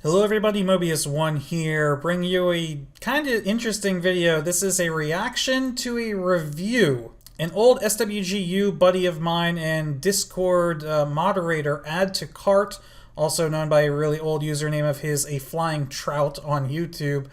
Hello everybody, Mobius1 here, bringing you a kind of interesting video. This is a reaction to a review. An old SWGU buddy of mine and Discord moderator, add2kart's, also known by a really old username of his, a flying trout on YouTube,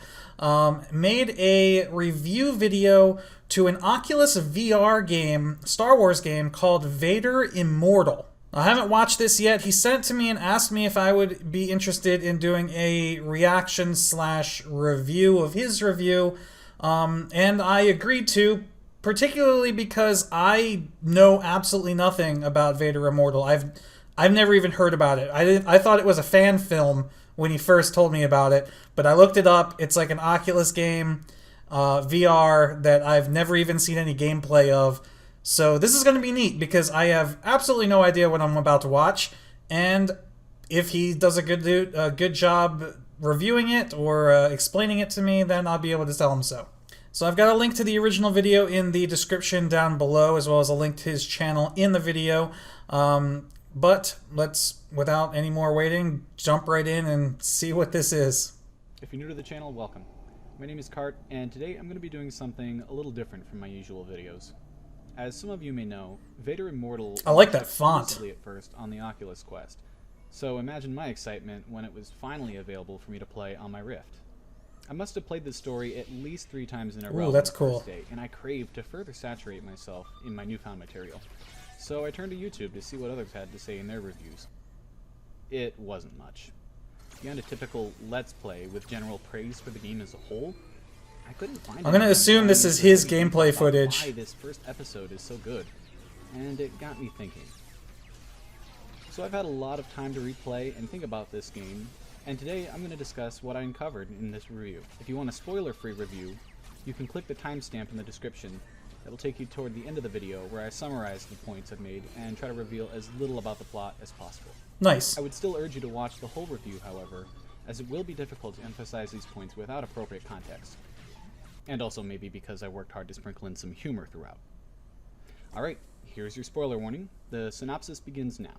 made a review video to an Oculus VR game, Star Wars game, called Vader Immortal. I haven't watched this yet. He sent it to me and asked me if I would be interested in doing a reaction / review of his review, and I agreed to, particularly because I know absolutely nothing about Vader Immortal. I've never even heard about it. I thought it was a fan film when he first told me about it, but I looked it up. It's like an Oculus game, VR, that I've never even seen any gameplay of. So this is going to be neat because I have absolutely no idea what I'm about to watch, and if he does a good job reviewing it or explaining it to me, then I'll be able to tell him so. So I've got a link to the original video in the description down below, as well as a link to his channel in the video. But let's, without any more waiting, jump right in and see what this is. If you're new to the channel, welcome. My name is Cart, and today I'm going to be doing something a little different from my usual videos. As some of you may know, Vader Immortal I like that font at first on the Oculus Quest, so imagine my excitement when it was finally available for me to play on my Rift. I must have played this story at least 3 times in a row. Ooh, that's on the cool. First day, and I craved to further saturate myself in my newfound material. So I turned to YouTube to see what others had to say in their reviews. It wasn't much. Beyond a typical Let's Play with general praise for the game as a whole, I couldn't find I'm going to assume this is his gameplay footage. Why this first episode is so good, and it got me thinking. So I've had a lot of time to replay and think about this game, and today I'm going to discuss what I uncovered in this review. If you want a spoiler-free review, you can click the timestamp in the description. That'll take you toward the end of the video where I summarize the points I've made and try to reveal as little about the plot as possible. Nice. I would still urge you to watch the whole review, however, as it will be difficult to emphasize these points without appropriate context. And also maybe because I worked hard to sprinkle in some humor throughout. Alright, here's your spoiler warning. The synopsis begins now.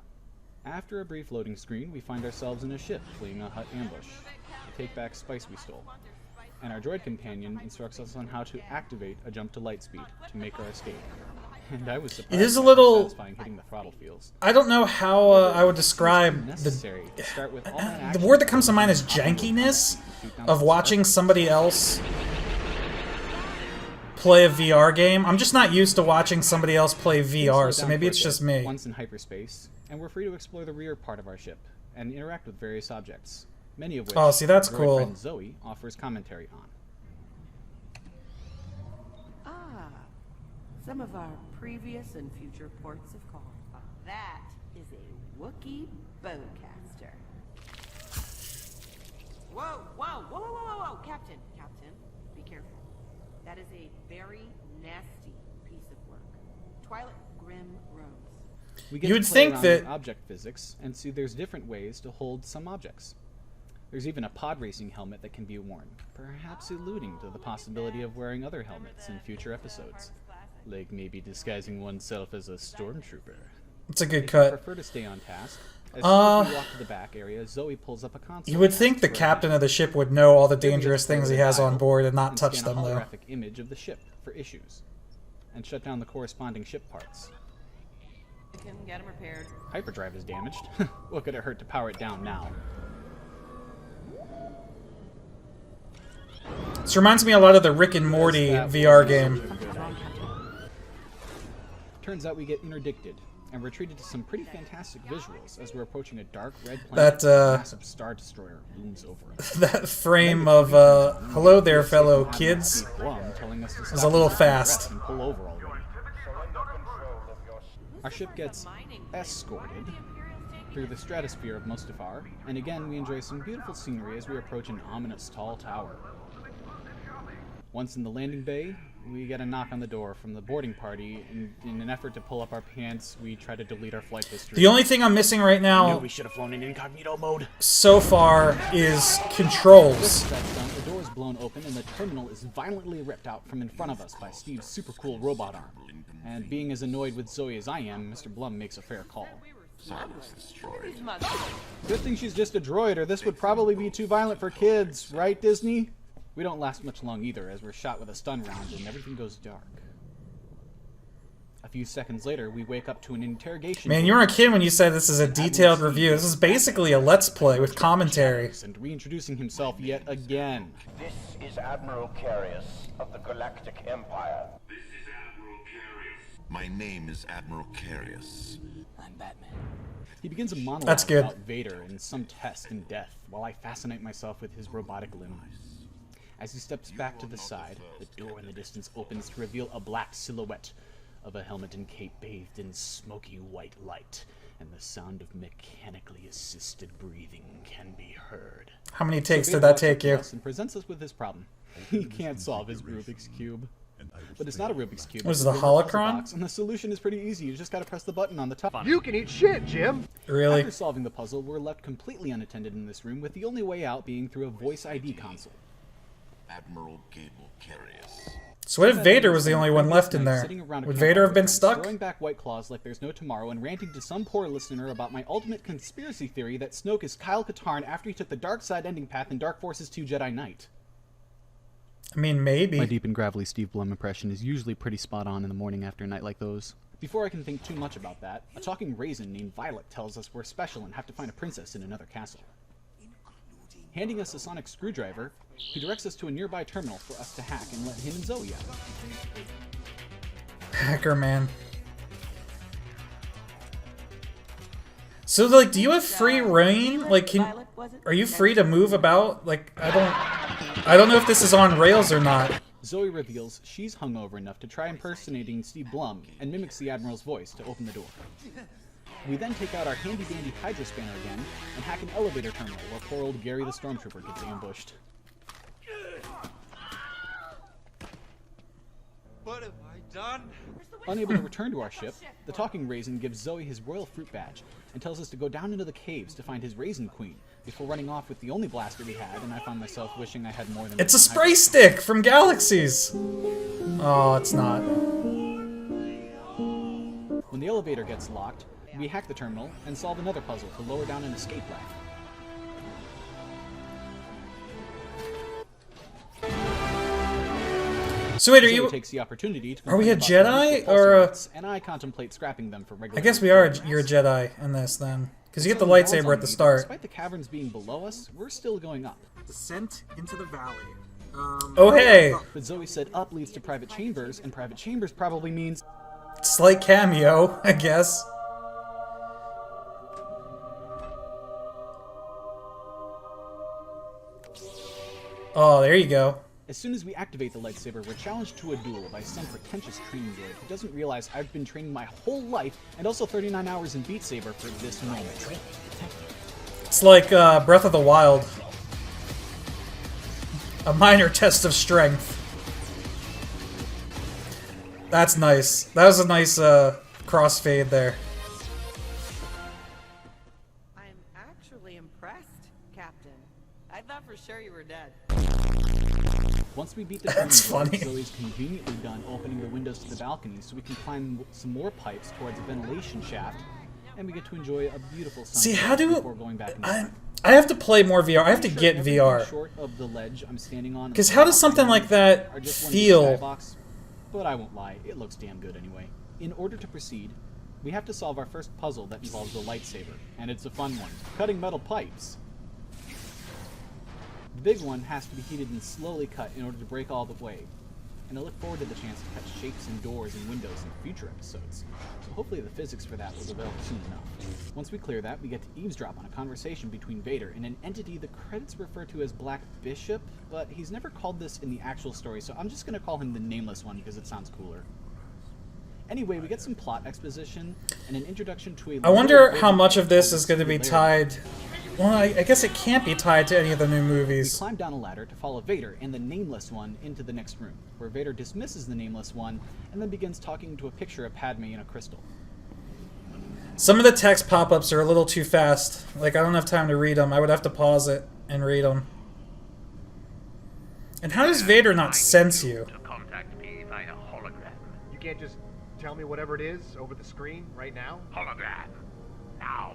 After a brief loading screen, we find ourselves in a ship fleeing a Hutt ambush to take back spice we stole. And our droid companion instructs us on how to activate a jump to light speed to make our escape. And I was surprised. It is a little satisfying hitting the throttle feels. I don't know how I would describe the word that comes to mind is jankiness of watching somebody else play a VR game. I'm just not used to watching somebody else play VR, so maybe it's just me. Once in hyperspace, and we're free to explore the rear part of our ship and interact with various objects, many of which see, that's our cool. friend Zoe offers commentary on. Some of our previous and future ports of call. That is a Wookiee bowcaster. Whoa, whoa, whoa, whoa, whoa, whoa, Captain, be careful. That is a very nasty piece of work. Twilight Grim Rose. We get You to would play think around that with object physics and see there's different ways to hold some objects. There's even a pod racing helmet that can be worn, perhaps alluding to the possibility of wearing other helmets in future episodes, like maybe disguising oneself as a stormtrooper. It's a good If cut. you prefer to stay on task, as soon as we walk to the back area, Zoe pulls up a console. You would think the captain of the ship would know all the dangerous things he has on board and not touch them, though. Holographic image of the ship for issues, and shut down the corresponding ship parts. You can get them repaired. Hyperdrive is damaged. What could it hurt to power it down now? This reminds me a lot of the Rick and Morty VR game. Turns out we get interdicted, and we're treated to some pretty fantastic visuals as we're approaching a dark red planet. That, massive star destroyer looms over us. That frame of, hello there, fellow kids, is a little fast. And pull over already. Our ship gets escorted through the stratosphere of Mustafar, and again we enjoy some beautiful scenery as we approach an ominous tall tower. Once in the landing bay, we get a knock on the door from the boarding party, and in an effort to pull up our pants, we try to delete our flight history. The only thing I'm missing right now, we should have flown in incognito mode. So far, is controls. That's done, the door is blown open, and the terminal is violently ripped out from in front of us by Steve's super cool robot arm. And being as annoyed with Zoe as I am, Mr. Blum makes a fair call. Good thing she's just a droid, or this would probably be too violent for kids, right, Disney? We don't last much long either, as we're shot with a stun round and everything goes dark. A few seconds later, we wake up to an interrogation. Man, you were a kid when you said this is a detailed review. This is basically a Let's Play with commentary. And reintroducing himself yet again. This is Admiral Carius of the Galactic Empire. This is Admiral Carius. My name is Admiral Carius. I'm Batman. He begins a monologue That's good. about Vader and some test and death, while I fascinate myself with his robotic limb. As he steps back to the side, the door in the distance opens to reveal a black silhouette of a helmet and cape bathed in smoky white light, and the sound of mechanically assisted breathing can be heard. How many takes So did Vader that walks up take to you? us and presents us with this problem. He can't solve his Rubik's Cube. But it's not a Rubik's Cube. Was it's it a the regular puzzle holocron? box, and the solution is pretty easy. You just gotta press the button on the top. You can eat shit, Jim. Really? After solving the puzzle, we're left completely unattended in this room, with the only way out being through a voice ID console. Admiral Gable Carius. So what if Vader was the only one left in there? Sitting around a Would campfire Vader have been with friends, stuck? Throwing back White Claws like there's no tomorrow and ranting to some poor listener about my ultimate conspiracy theory that Snoke is Kyle Katarn after he took the dark side ending path in Dark Forces 2 Jedi Knight. I mean, maybe. My deep and gravelly Steve Blum impression is usually pretty spot on in the morning after a night like those. Before I can think too much about that, a talking raisin named Violet tells us we're special and have to find a princess in another castle. Handing us a sonic screwdriver, he directs us to a nearby terminal for us to hack and let him and Zoe out. Hacker man. So, like, do you have free reign? Like, are you free to move about? Like, I don't know if this is on rails or not. Zoe reveals she's hungover enough to try impersonating Steve Blum and mimics the Admiral's voice to open the door. We then take out our handy-dandy Hydra spanner again and hack an elevator terminal where poor old Gary the Stormtrooper gets ambushed. What have I done? Unable to return to our ship, the talking raisin gives Zoe his royal fruit badge and tells us to go down into the caves to find his Raisin Queen before running off with the only blaster we had, and I found myself wishing I had more than It's a one spray Hydra. stick from Galaxies. Oh, it's not. When the elevator gets locked, we hack the terminal and solve another puzzle to lower down an escape ladder. So wait, are Zoe you? takes the opportunity to Are we a complain about Jedi, the pulsar or a- bits, and I contemplate scrapping them for regular. I guess we are. You're a Jedi in this then, because you get the lightsaber at the start. Despite the caverns being below us, we're still going up. Descent into the valley. Oh hey, But Zoe said up leads to private chambers, and private chambers probably means slight cameo, I guess. Oh, there you go. as soon as we activate the lightsaber, we're challenged to a duel by some pretentious training droid who doesn't realize I've been training my whole life and also 39 hours in Beat Saber for this moment. It's like Breath of the Wild. A minor test of strength. That's nice. That was a nice crossfade there. I'm actually impressed, Captain. I thought for sure you were dead. Once we beat the That's training droid, funny. Zoe's conveniently done opening the windows to the balcony so we can climb some more pipes towards a ventilation shaft, and we get to enjoy a beautiful sunset See, how do before going back inside. I have to play more VR. I have to Sure, get everything VR. short of the ledge I'm standing on. Because how does something like that are just one feel? big skybox, but I won't lie, it looks damn good anyway. In order to proceed, we have to solve our first puzzle that involves the lightsaber, and it's a fun one: cutting metal pipes. The big one has to be heated and slowly cut in order to break all the way, and I look forward to the chance to cut shapes and doors and windows in future episodes. So hopefully the physics for that will develop soon enough. Once we clear that, we get to eavesdrop on a conversation between Vader and an entity the credits refer to as Black Bishop, but he's never called this in the actual story, so I'm just going to call him the Nameless One because it sounds cooler. Anyway, we get some plot exposition and an introduction to a... I wonder how much of this is going to be tied... Well, I guess it can't be tied to any of the new We movies. climb down a ladder to follow Vader and the Nameless One into the next room, where Vader dismisses the Nameless One and then begins talking to a picture of Padme in a crystal. Some of the text pop-ups are a little too fast. Like, I don't have time to read them. I would have to pause it and read them. And how does Vader not sense you? To contact me via hologram. You can't just tell me whatever it is over the screen right now? Hologram. Now.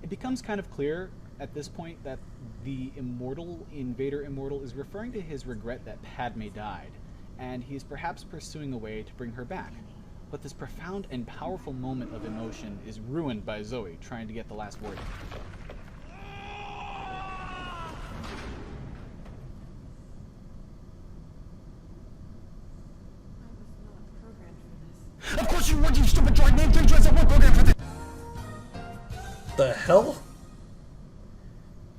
It becomes kind of clear at this point that the Immortal in Vader Immortal is referring to his regret that Padme died, and he is perhaps pursuing a way to bring her back. But this profound and powerful moment of emotion is ruined by Zoe trying to get the last word. I was not programmed for this. Of course you weren't, you stupid droid! Name 3 droids that weren't programmed for this! The hell?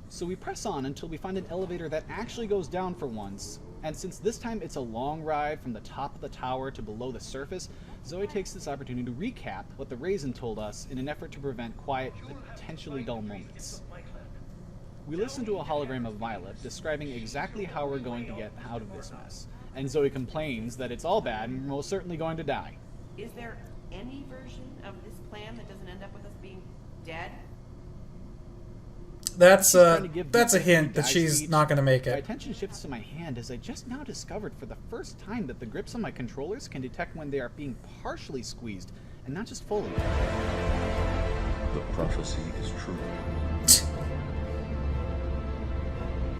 So we press on until we find an elevator that actually goes down for once, and since this time it's a long ride from the top of the tower to below the surface, Zoe takes this opportunity to recap what the Raisin told us in an effort to prevent quiet, potentially dull moments. We listen to a hologram of Violet describing exactly how we're going to get out of this mess, and Zoe complains that it's all bad and we're most certainly going to die. Is there any version of this plan that doesn't end up with us being dead? That's Trying to give a the hint that guy she's speech. not gonna make My it. attention shifts to my hand as I just now discovered for the first time that the grips on my controllers can detect when they are being partially squeezed and not just fully. The prophecy is true.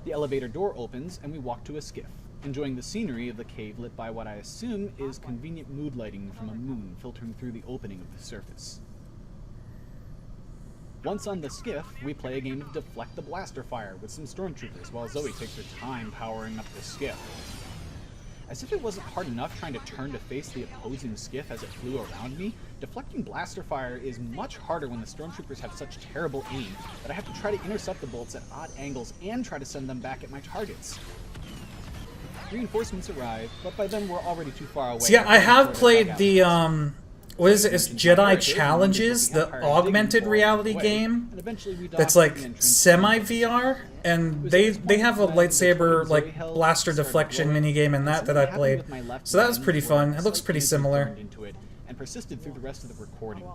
The elevator door opens and we walk to a skiff, enjoying the scenery of the cave lit by what I assume is convenient mood lighting from a moon filtering through the opening of the surface. Once on the skiff, we play a game of Deflect the Blaster Fire with some stormtroopers while Zoe takes her time powering up the skiff. As if it wasn't hard enough trying to turn to face the opposing skiff as it flew around me, deflecting blaster fire is much harder when the stormtroopers have such terrible aim that I have to try to intercept the bolts at odd angles and try to send them back at my targets. Reinforcements arrive, but by then we're already too far away. So yeah, I have played the what is it? It's Jedi Challenges, the augmented reality game. That's like semi VR, and they have a lightsaber like blaster deflection minigame in that I played. So that was pretty fun. It looks pretty similar. And persisted through the rest of the recording.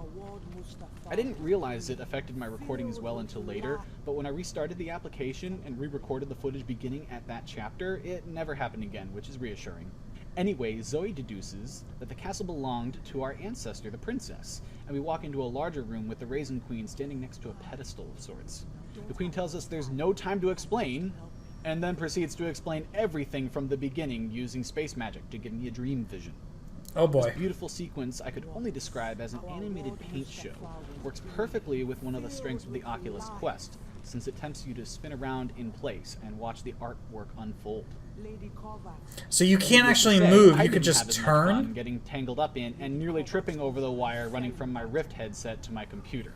I didn't realize it affected my recording as well until later, but when I restarted the application and re-recorded the footage beginning at that chapter, it never happened again, which is reassuring. Anyway, Zoe deduces that the castle belonged to our ancestor, the princess, and we walk into a larger room with the Raisin Queen standing next to a pedestal of sorts. The Queen tells us there's no time to explain, and then proceeds to explain everything from the beginning using space magic to give me a dream vision. Oh boy. This beautiful sequence I could only describe as an animated paint show. Works perfectly with one of the strengths of the Oculus Quest, since it tempts you to spin around in place and watch the artwork unfold. So you can't actually Say, move, I you could didn't just have as much fun turn? getting tangled up in and nearly tripping over the wire running from my Rift headset to my computer.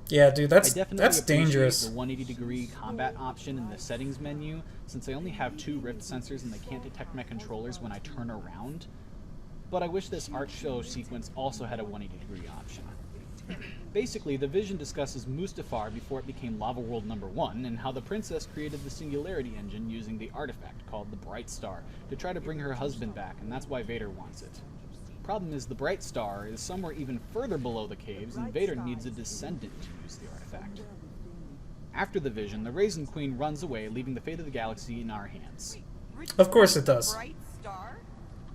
Yeah, dude, I that's definitely appreciate dangerous. the 180-degree combat option in the settings menu, since I only have 2 Rift sensors and they can't detect my controllers when I turn around. But I wish this art show sequence also had a 180-degree option. Basically, the vision discusses Mustafar before it became Lava World #1, and how the princess created the Singularity engine using the artifact called the Bright Star to try to bring her husband back, and that's why Vader wants it. Problem is, the Bright Star is somewhere even further below the caves, and Vader needs a descendant to use the artifact. After the vision, the Raisin Queen runs away, leaving the fate of the galaxy in our hands. Of course it does. Bright star?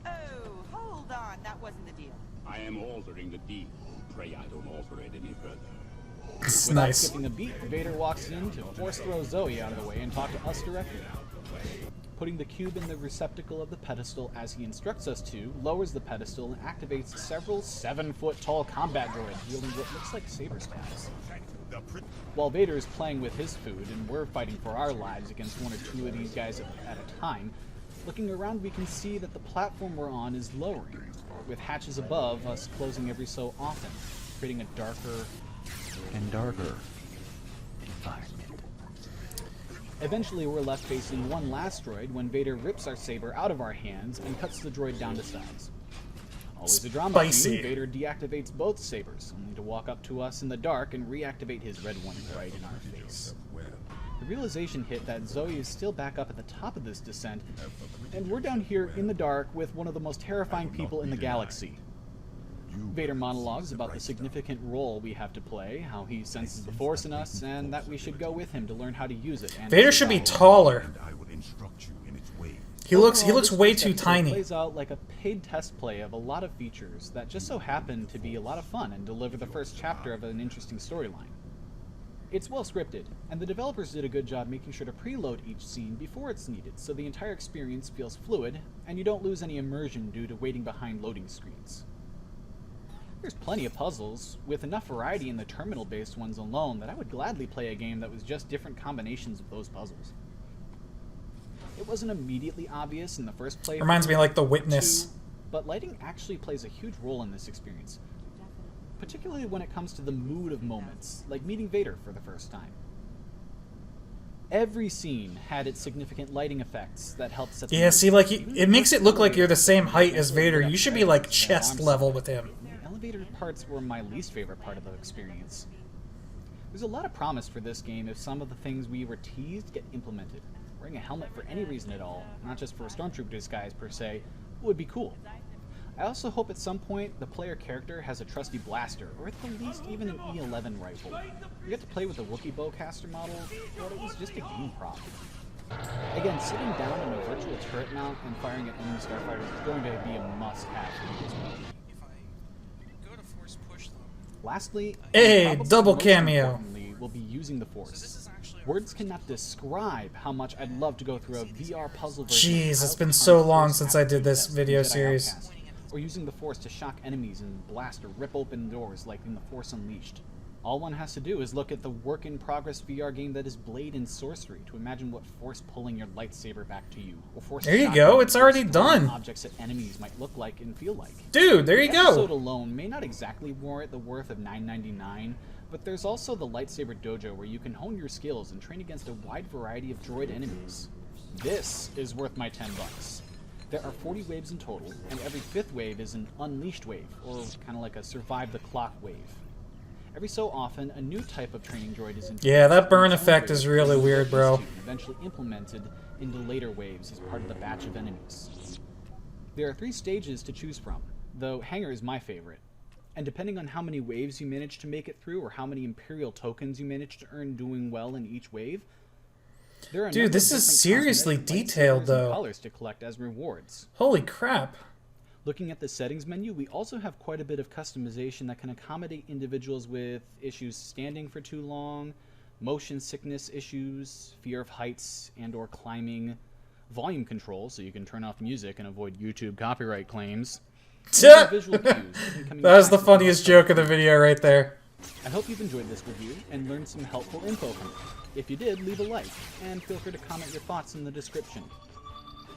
Oh, hold on. That wasn't the deal. I am altering the deal. Pray I don't alter it any further. It's Without nice. skipping a beat, Vader walks in to force throw Zoe out of the way and talk to us directly. Putting the cube in the receptacle of the pedestal as he instructs us to, lowers the pedestal and activates several 7-foot-tall combat droids wielding what looks like saber staves. While Vader is playing with his food and we're fighting for our lives against 1 or 2 of these guys at a time, looking around we can see that the platform we're on is lowering, with hatches above us closing every so often, creating a darker and darker environment. Eventually, we're left facing one last droid when Vader rips our saber out of our hands and cuts the droid down to size. Always a drama Spicy. scene, Vader deactivates both sabers, only to walk up to us in the dark and reactivate his red one right in our face. The realization hit that Zoe is still back up at the top of this descent, and we're down here in the dark with one of the most terrifying people in the galaxy. Vader monologues about the significant role we have to play, how he senses the Force in us, and that we should go with him to learn how to use it. And Vader should be taller. I will instruct you in its ways. He looks Overall, looks this way first too episode tiny. plays out like a paid test play of a lot of features that just so happen to be a lot of fun and deliver the first chapter of an interesting storyline. It's well scripted, and the developers did a good job making sure to preload each scene before it's needed, so the entire experience feels fluid, and you don't lose any immersion due to waiting behind loading screens. There's plenty of puzzles, with enough variety in the terminal-based ones alone that I would gladly play a game that was just different combinations of those puzzles. It wasn't immediately obvious in the first playthrough. Reminds me of, like, The Witness. But lighting actually plays a huge role in this experience, particularly when it comes to the mood of moments, like meeting Vader for the first time. Every scene had its significant lighting effects that helped set the Yeah, mood. see, like, Even it the makes first it look like you're the elevator same height scene as Vader. had You should be, rails like, that chest arms level up. with him. The elevator parts were my least favorite part of the experience. There's a lot of promise for this game if some of the things we were teased get implemented. Wearing a helmet for any reason at all, not just for a stormtrooper disguise per se, would be cool. I also hope at some point the player character has a trusty blaster, or at the least even an E11 rifle. You get to play with the Wookiee bowcaster model, but it was just a game prop. Again, sitting down in a virtual turret mount and firing at enemy starfighters is going to be a must-have for this movie. Lastly, Hey, and probably double most cameo. importantly, we'll be using the Force. Words cannot describe how much I'd love to go through a VR puzzle version. Jeez, of it's been how to so harness long Force since I did this test in video Jedi series. Outcast, or using the Force to shock enemies and blast or rip open doors like in the Force Unleashed. All one has to do is look at the work-in-progress VR game that is Blade and Sorcery to imagine what Force pulling your lightsaber back to you, or Force There you shocking go, or it's already Force throwing done. objects at enemies might look like and feel like. Dude, there you The episode go. alone may not exactly warrant the worth of $9.99, but there's also the Lightsaber Dojo where you can hone your skills and train against a wide variety of droid enemies. This is worth my $10. There are 40 waves in total, and every 5th wave is an unleashed wave, or kind of like a survive the clock wave. Every so often, a new type of training droid is introduced. Yeah, that burn in its own effect wave is really that you weird, get bro. used to and eventually implemented into later waves as part of the batch of enemies. There are 3 stages to choose from, though Hangar is my favorite. And depending on how many waves you manage to make it through, or how many Imperial tokens you manage to earn doing well in each wave, there are a Dude, number this of is different seriously cosmetic detailed, lightsabers and though. colors to collect as rewards. Holy crap. Looking at the settings menu, we also have quite a bit of customization that can accommodate individuals with issues standing for too long, motion sickness issues, fear of heights and or climbing, volume control so you can turn off music and avoid YouTube copyright claims. and visual cues and incoming That was the tracks funniest joke of the video right there. I hope you've enjoyed this review and learned some helpful info from it. If you did, leave a like, and feel free to comment your thoughts in the description.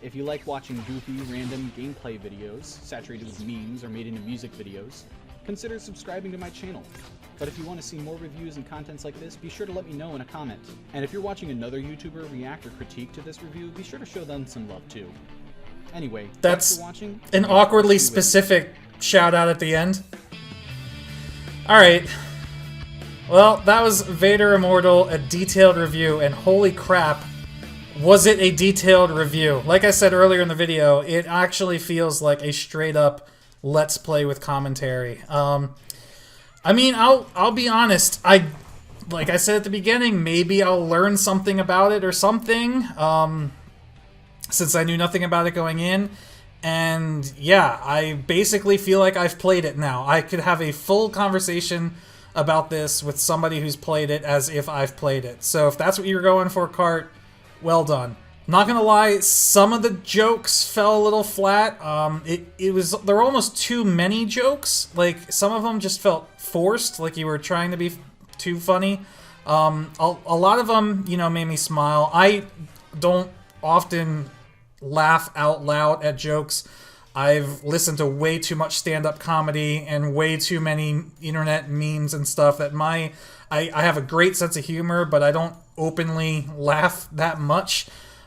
If you like watching goofy, random gameplay videos, saturated with memes or made into music videos, consider subscribing to my channel. But if you want to see more reviews and contents like this, be sure to let me know in a comment. And if you're watching another YouTuber react or critique to this review, be sure to show them some love too. Anyway, thanks That's for watching. an awkwardly specific shout out at the end. Alright. Well, that was Vader Immortal, a detailed review, and holy crap, was it a detailed review. Like I said earlier in the video, it actually feels like a straight up Let's Play with commentary. I mean, I'll be honest, like I said at the beginning, maybe I'll learn something about it or something, since I knew nothing about it going in. And yeah, I basically feel like I've played it now. I could have a full conversation about this with somebody who's played it as if I've played it. So if that's what you're going for, Cart, well done. Not gonna lie, some of the jokes fell a little flat. There were almost too many jokes. Like, some of them just felt forced, like you were trying to be too funny. A lot of them, you know, made me smile. I don't often laugh out loud at jokes. I've listened to way too much stand-up comedy and way too many internet memes and stuff that I have a great sense of humor, but I don't openly laugh that much.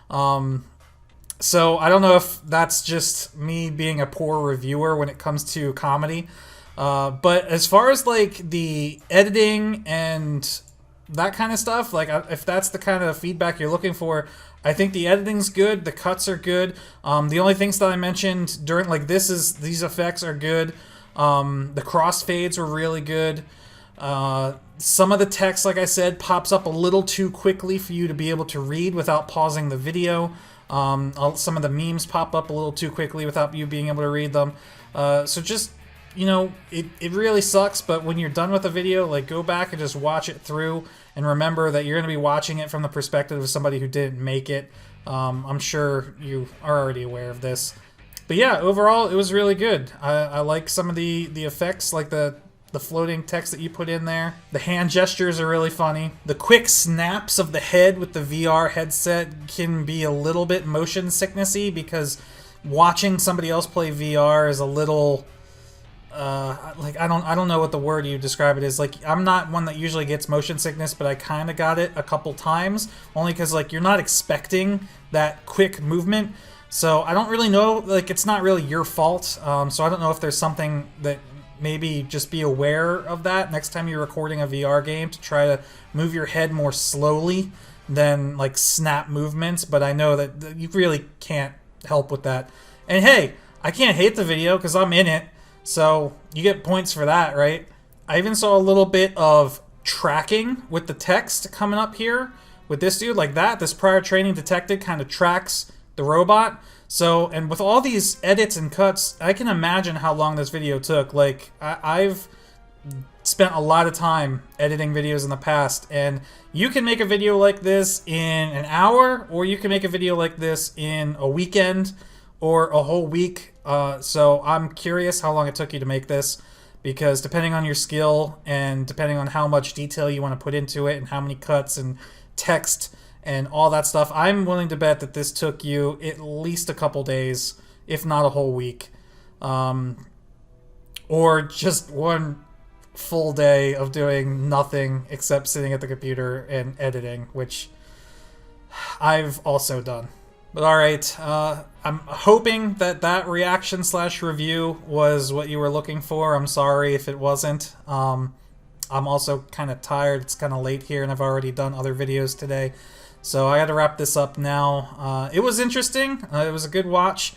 So I don't know if that's just me being a poor reviewer when it comes to comedy. But as far as like the editing and that kind of stuff, like if that's the kind of feedback you're looking for, I think the editing's good, the cuts are good. The only things that I mentioned during these effects are good. The crossfades were really good. Some of the text, like I said, pops up a little too quickly for you to be able to read without pausing the video. Some of the memes pop up a little too quickly without you being able to read them. So just, you know, it really sucks, but when you're done with a video, like, go back and just watch it through and remember that you're going to be watching it from the perspective of somebody who didn't make it. I'm sure you are already aware of this. But yeah, overall, it was really good. I like some of the effects, like the floating text that you put in there. The hand gestures are really funny. The quick snaps of the head with the VR headset can be a little bit motion sicknessy because watching somebody else play VR is a little... like, I don't know what the word you describe it is. Like, I'm not one that usually gets motion sickness, but I kind of got it a couple times, only because, like, you're not expecting that quick movement. So I don't really know, like, it's not really your fault. So I don't know if there's something that maybe just be aware of that next time you're recording a VR game, to try to move your head more slowly than, like, snap movements. But I know that you really can't help with that. And hey, I can't hate the video because I'm in it. So you get points for that, right? I even saw a little bit of tracking with the text coming up here with this dude, like that. This prior training detected kind of tracks the robot. So, and with all these edits and cuts, I can imagine how long this video took. Like, I've spent a lot of time editing videos in the past, and you can make a video like this in an hour, or you can make a video like this in a weekend or a whole week. So I'm curious how long it took you to make this, because depending on your skill and depending on how much detail you want to put into it and how many cuts and text and all that stuff, I'm willing to bet that this took you at least a couple days, if not a whole week. Or just one full day of doing nothing except sitting at the computer and editing, which I've also done. But alright, I'm hoping that that reaction / review was what you were looking for. I'm sorry if it wasn't. I'm also kind of tired. It's kind of late here, and I've already done other videos today. So I got to wrap this up now. It was interesting. It was a good watch.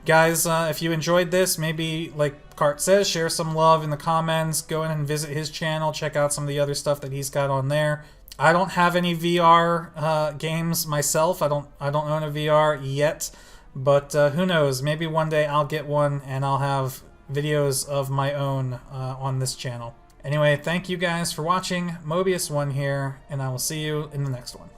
Guys, if you enjoyed this, maybe, like Cart says, share some love in the comments. Go in and visit his channel. Check out some of the other stuff that he's got on there. I don't have any VR games myself. I don't own a VR yet. But who knows? Maybe one day I'll get one and I'll have videos of my own on this channel. Anyway, thank you guys for watching. Mobius1 here, and I will see you in the next one.